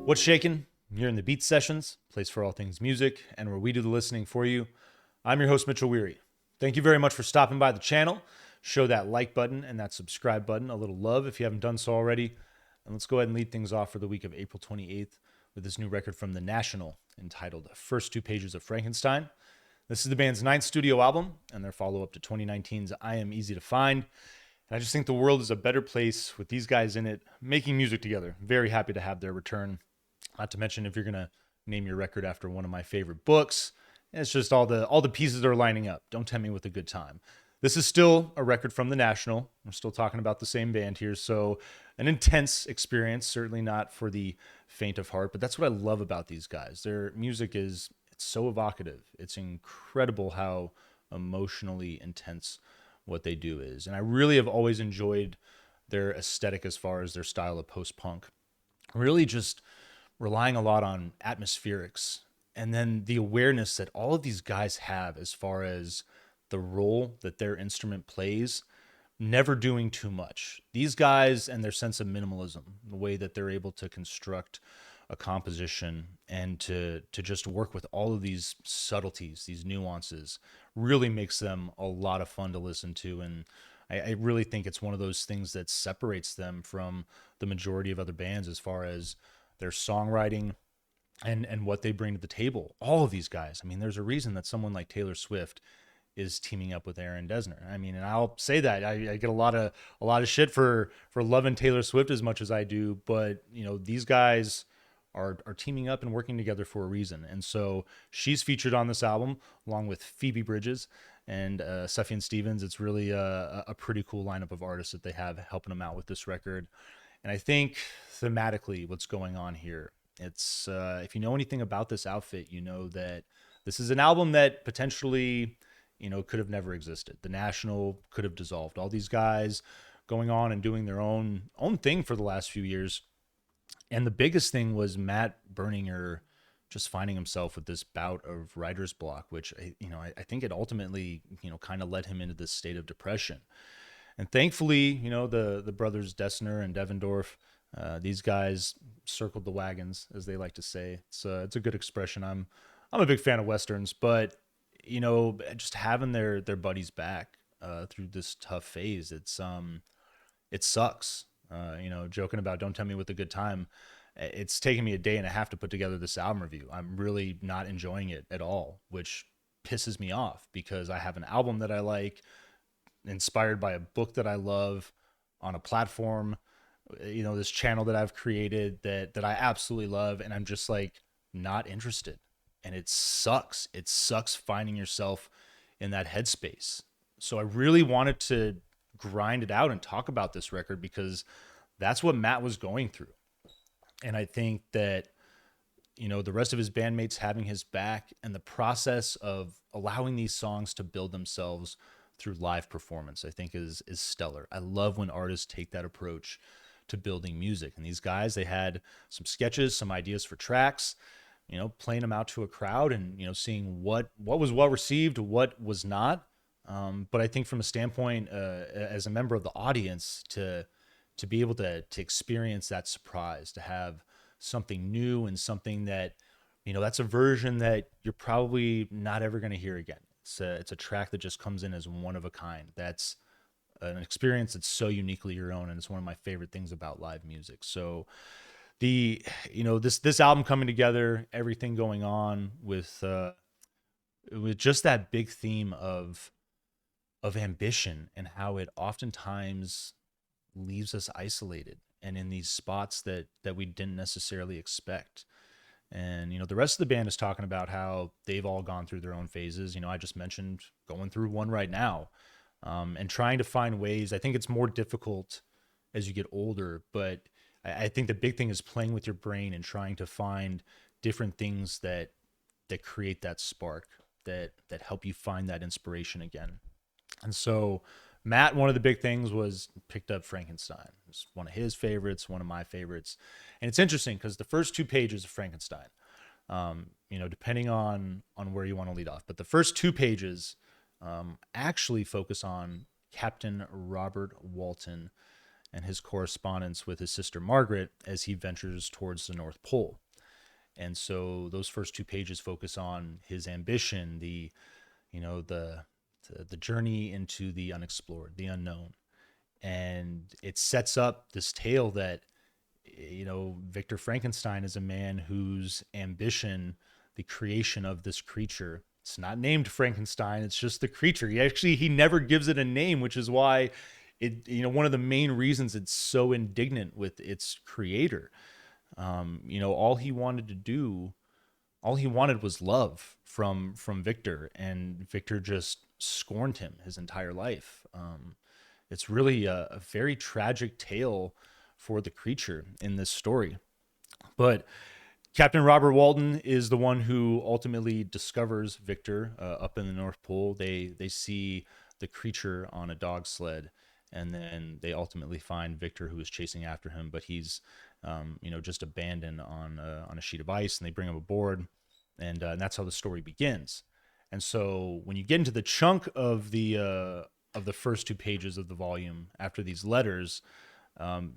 What's shaking? You're in the Beat Sessions, place for all things music, and where we do the listening for you. I'm your host, Mitchell Weary. Thank you very much for stopping by the channel. Show that like button and that subscribe button a little love if you haven't done so already. And let's go ahead and lead things off for the week of April 28th with this new record from The National entitled First Two Pages of Frankenstein. This is the band's 9th studio album and their follow-up to 2019's I Am Easy to Find. And I just think the world is a better place with these guys in it, making music together. Very happy to have their return. Not to mention, if you're gonna name your record after one of my favorite books, it's just all the pieces are lining up. Don't tempt me with a good time. This is still a record from The National. We're still talking about the same band here, so an intense experience. Certainly not for the faint of heart, but that's what I love about these guys. Their music it's so evocative. It's incredible how emotionally intense what they do is, and I really have always enjoyed their aesthetic as far as their style of post-punk. Really just relying a lot on atmospherics and then the awareness that all of these guys have as far as the role that their instrument plays, never doing too much. These guys and their sense of minimalism, the way that they're able to construct a composition and to just work with all of these subtleties, these nuances, really makes them a lot of fun to listen to. And I really think it's one of those things that separates them from the majority of other bands as far as their songwriting and what they bring to the table. All of these guys. I mean, there's a reason that someone like Taylor Swift is teaming up with Aaron Dessner. I mean, and I'll say that I get a lot of shit for loving Taylor Swift as much as I do, but these guys are teaming up and working together for a reason. And so she's featured on this album along with Phoebe Bridgers and Sufjan Stevens. It's really a pretty cool lineup of artists that they have helping them out with this record. And I think thematically what's going on here, it's if you know anything about this outfit, you know that this is an album that potentially, could have never existed. The National could have dissolved. All these guys going on and doing their own thing for the last few years. And the biggest thing was Matt Berninger just finding himself with this bout of writer's block, which, I think it ultimately, kind of led him into this state of depression. And thankfully, the brothers Dessner and Devendorf, these guys circled the wagons, as they like to say. It's a good expression. I'm a big fan of Westerns, but, just having their buddies back through this tough phase, it sucks. Joking about don't tell me with a good time. It's taken me a day and a half to put together this album review. I'm really not enjoying it at all, which pisses me off because I have an album that I like, inspired by a book that I love, on a platform, this channel that I've created that I absolutely love, and I'm just like not interested. And it sucks. It sucks finding yourself in that headspace. So I really wanted to grind it out and talk about this record because that's what Matt was going through. And I think that the rest of his bandmates having his back and the process of allowing these songs to build themselves through live performance, I think is stellar. I love when artists take that approach to building music. And these guys, they had some sketches, some ideas for tracks, playing them out to a crowd and, seeing what was well received, what was not. But I think from a standpoint, as a member of the audience, to be able to experience that surprise, to have something new and something that, that's a version that you're probably not ever going to hear again. It's a track that just comes in as one of a kind. That's an experience that's so uniquely your own, and it's one of my favorite things about live music. So this album coming together, everything going on with just that big theme of ambition and how it oftentimes leaves us isolated and in these spots that we didn't necessarily expect. And, the rest of the band is talking about how they've all gone through their own phases. I just mentioned going through one right now, and trying to find ways. I think it's more difficult as you get older, but I think the big thing is playing with your brain and trying to find different things that create that spark, that help you find that inspiration again. And so Matt, one of the big things was picked up Frankenstein. It's one of his favorites, one of my favorites. And it's interesting because the first two pages of Frankenstein, depending on where you want to lead off, but the first two pages actually focus on Captain Robert Walton and his correspondence with his sister Margaret as he ventures towards the North Pole. And so those first 2 pages focus on his ambition, the journey into the unexplored, the unknown. And it sets up this tale that, Victor Frankenstein is a man whose ambition, the creation of this creature, it's not named Frankenstein, it's just the creature. He never gives it a name, which is why one of the main reasons it's so indignant with its creator. All he wanted was love from Victor, and Victor just scorned him his entire life. It's really a very tragic tale for the creature in this story. But Captain Robert Walton is the one who ultimately discovers Victor up in the North Pole. They see the creature on a dog sled, and then they ultimately find Victor, who is chasing after him, but he's just abandoned on a sheet of ice, and they bring him aboard, and that's how the story begins. And so when you get into the chunk of the first 2 pages of the volume after these letters,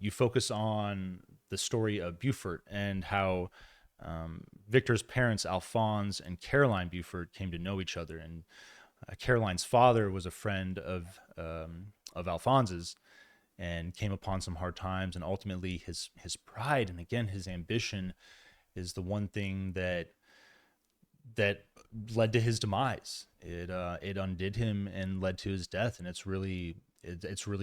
you focus on the story of Beaufort and how Victor's parents, Alphonse and Caroline Beaufort, came to know each other. And Caroline's father was a friend of Alphonse's, and came upon some hard times. And ultimately his pride, and again, his ambition, is the one thing that led to his demise. It undid him and led to his death. And it's really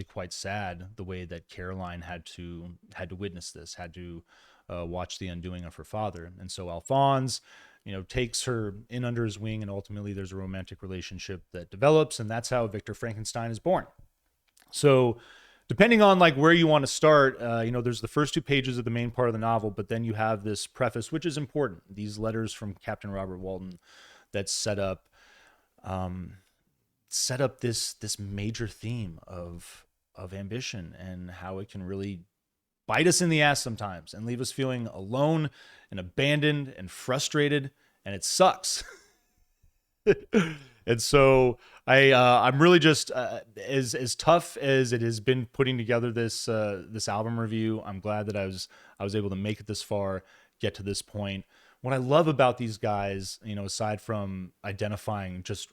quite sad the way that Caroline had to witness this, had to watch the undoing of her father. And so Alphonse, takes her in under his wing, and ultimately there's a romantic relationship that develops, and that's how Victor Frankenstein is born. So depending on where you want to start, there's the first 2 pages of the main part of the novel, but then you have this preface, which is important. These letters from Captain Robert Walton that set up this major theme of ambition, and how it can really bite us in the ass sometimes and leave us feeling alone and abandoned and frustrated, and it sucks. And so I'm really just as tough as it has been putting together this album review. I'm glad that I was able to make it this far, get to this point. What I love about these guys, aside from identifying just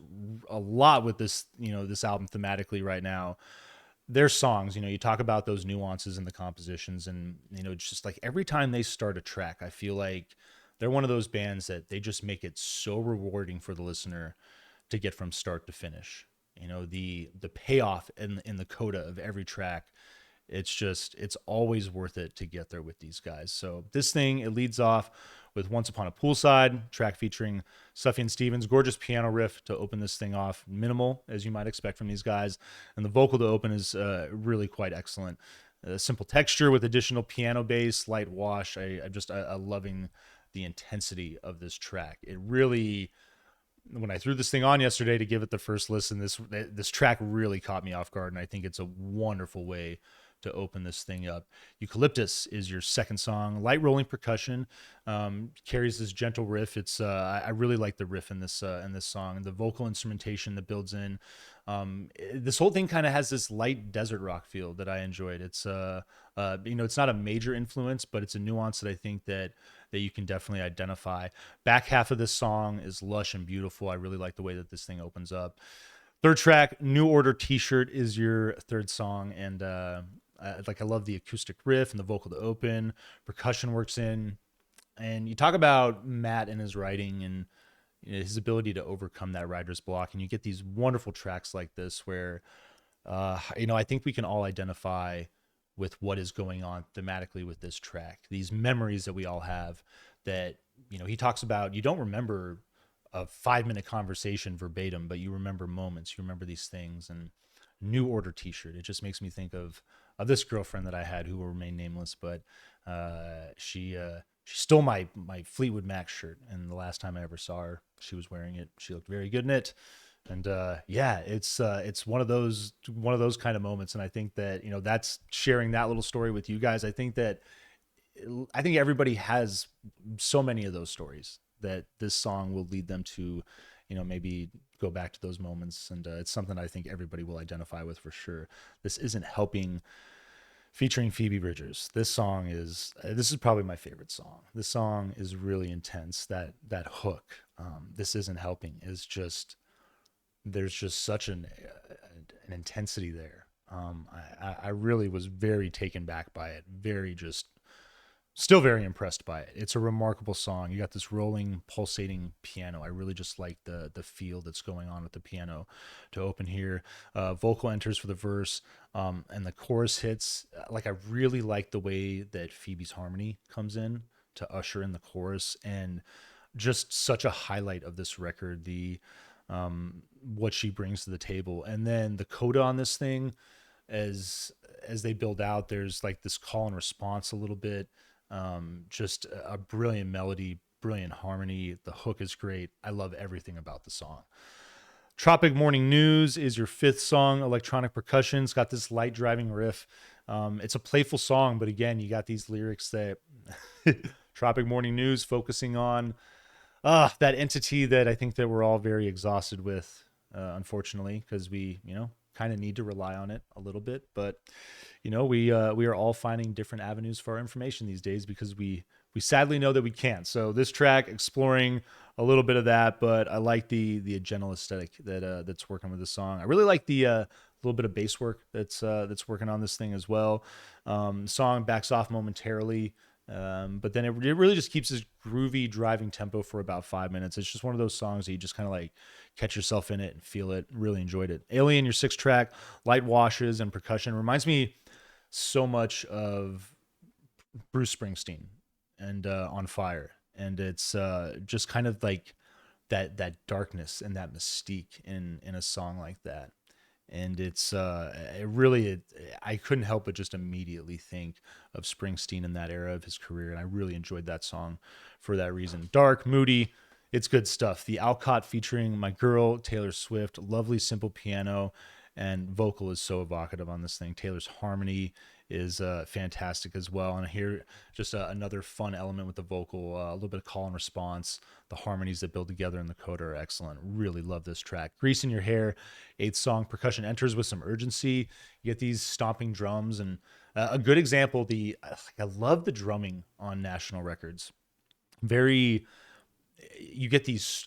a lot with this album thematically right now, their songs. You talk about those nuances in the compositions, and it's just every time they start a track, I feel like they're one of those bands that they just make it so rewarding for the listener to get from start to finish. The payoff in the coda of every track, it's always worth it to get there with these guys. So this thing, it leads off with Once Upon a Poolside, track featuring Sufjan Stevens' gorgeous piano riff to open this thing off. Minimal, as you might expect from these guys. And the vocal to open is really quite excellent. Simple texture with additional piano bass, light wash. I'm loving the intensity of this track. It really, when I threw this thing on yesterday to give it the first listen, this track really caught me off guard, and I think it's a wonderful way to open this thing up. Eucalyptus is your second song. Light rolling percussion, carries this gentle riff. It's I really like the riff in this song, and the vocal instrumentation that builds in. This whole thing kind of has this light desert rock feel that I enjoyed. It's it's not a major influence, but it's a nuance that I think that you can definitely identify. Back half of this song is lush and beautiful. I really like the way that this thing opens up. Third track, New Order T-shirt, is your third song, and I love the acoustic riff and the vocal to open. Percussion works in, and you talk about Matt and his writing and his ability to overcome that writer's block, and you get these wonderful tracks like this where I think we can all identify with what is going on thematically with this track. These memories that we all have that he talks about. You don't remember a 5-minute conversation verbatim, but you remember moments, you remember these things. And New Order T-shirt, it just makes me think of this girlfriend that I had, who will remain nameless, but she stole my Fleetwood Mac shirt, and the last time I ever saw her, she was wearing it. She looked very good in it. And it's one of those kind of moments. And I think that that's sharing that little story with you guys. I think everybody has so many of those stories that this song will lead them to, maybe go back to those moments. And it's something I think everybody will identify with for sure. This isn't helping featuring Phoebe Bridgers. This is probably my favorite song. This song is really intense. That hook, this isn't helping, is just, there's just such an intensity there. I really was very taken back by it. Very just still very impressed by it. It's a remarkable song. You got this rolling, pulsating piano. I really just like the feel that's going on with the piano to open here. Vocal enters for the verse, and the chorus hits. Like, I really like the way that Phoebe's harmony comes in to usher in the chorus, and just such a highlight of this record. The what she brings to the table, and then the coda on this thing, as they build out, there's like this call and response a little bit. Just a brilliant melody, brilliant harmony. The hook is great. I love everything about the song. Tropic Morning News is your fifth song. Electronic percussion. It's got this light driving riff. It's a playful song, but again, you got these lyrics that Tropic Morning News focusing on that entity that I think that we're all very exhausted with, unfortunately, because we, kind of need to rely on it a little bit. But we are all finding different avenues for our information these days, because we sadly know that we can't. So this track exploring a little bit of that, but I like the gentle aesthetic that's working with the song. I really like the little bit of bass work that's working on this thing as well. Song backs off momentarily, but then it really just keeps this groovy driving tempo for about 5 minutes. It's just one of those songs that you just kind of like catch yourself in it and feel it. Really enjoyed it. Alien, your sixth track, light washes and percussion, reminds me so much of Bruce Springsteen and On Fire. And it's just kind of like that darkness and that mystique in a song like that. And it's I couldn't help but just immediately think of Springsteen in that era of his career, and I really enjoyed that song for that reason. Dark, moody, it's good stuff. The Alcott featuring my girl Taylor Swift, lovely simple piano, and vocal is so evocative on this thing. Taylor's harmony is fantastic as well, and here just another fun element with the vocal, a little bit of call and response. The harmonies that build together in the coda are excellent. Really love this track. Grease in Your Hair, eighth song. Percussion enters with some urgency. You get these stomping drums, and a good example. I love the drumming on National Records. You get these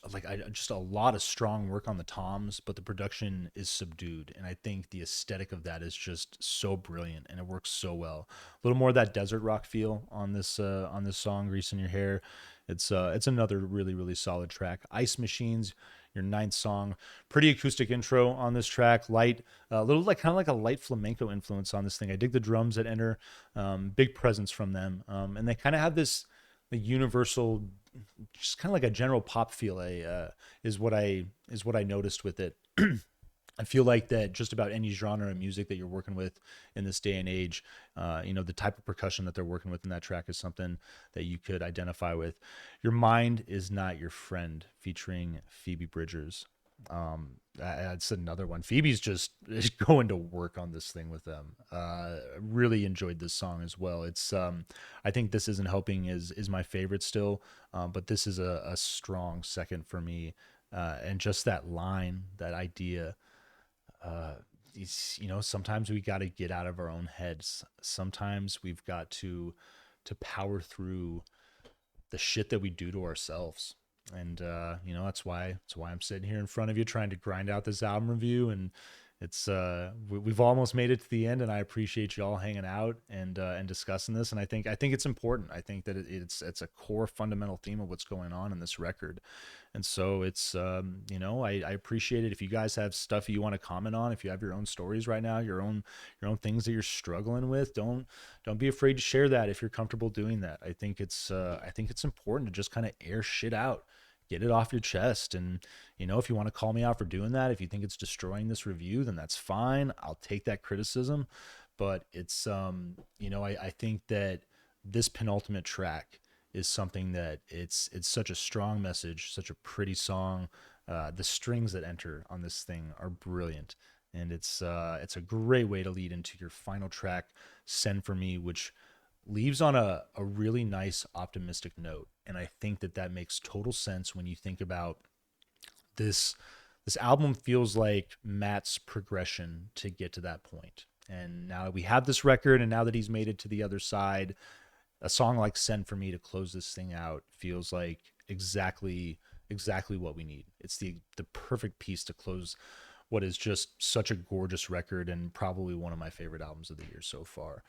just a lot of strong work on the toms, but the production is subdued, and I think the aesthetic of that is just so brilliant, and it works so well. A little more of that desert rock feel on this song, Grease in Your Hair. It's another really, really solid track. Ice Machines, your ninth song. Pretty acoustic intro on this track. Light, a little kind of like a light flamenco influence on this thing. I dig the drums that enter. Big presence from them, and they kind of have the universal, just kind of like a general pop feel, is what I noticed with it. I feel like that just about any genre of music that you're working with in this day and age, the type of percussion that they're working with in that track is something that you could identify with. Your Mind Is Not Your Friend, featuring Phoebe Bridgers. That's another one. Phoebe's just going to work on this thing with them. Really enjoyed this song as well. It's I think This Isn't Helping is my favorite still, but this is a strong second for me. And just that line, that idea, sometimes we got to get out of our own heads. Sometimes we've got to power through the shit that we do to ourselves. And that's why I'm sitting here in front of you trying to grind out this album review, and it's we've almost made it to the end, and I appreciate you all hanging out and discussing this. And I think it's important. I think that it's a core fundamental theme of what's going on in this record. And so it's I appreciate it. If you guys have stuff you want to comment on, if you have your own stories right now, your own things that you're struggling with, don't be afraid to share that if you're comfortable doing that. I think it's important to just kind of air shit out. Get it off your chest. And if you want to call me out for doing that, if you think it's destroying this review, then that's fine. I'll take that criticism. But it's I think that this penultimate track is something that it's such a strong message, such a pretty song. The strings that enter on this thing are brilliant, and it's a great way to lead into your final track, Send For Me, which leaves on a really nice optimistic note. And I think that makes total sense when you think about this album. Feels like Matt's progression to get to that point. And now we have this record, and now that he's made it to the other side, a song like Send for Me to close this thing out feels like exactly what we need. It's the perfect piece to close what is just such a gorgeous record and probably one of my favorite albums of the year so far.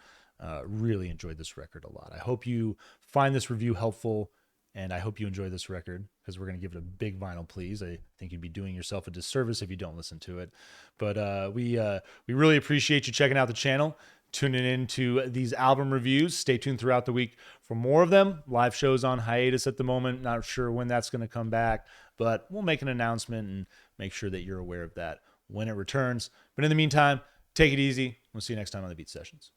Really enjoyed this record a lot. I hope you find this review helpful, and I hope you enjoy this record, because we're going to give it a big vinyl please. I think you'd be doing yourself a disservice if you don't listen to it. But we really appreciate you checking out the channel, tuning into these album reviews. Stay tuned throughout the week for more of them. Live shows on hiatus at the moment. Not sure when that's going to come back, but we'll make an announcement and make sure that you're aware of that when it returns. But in the meantime, take it easy. We'll see you next time on the Beat Sessions.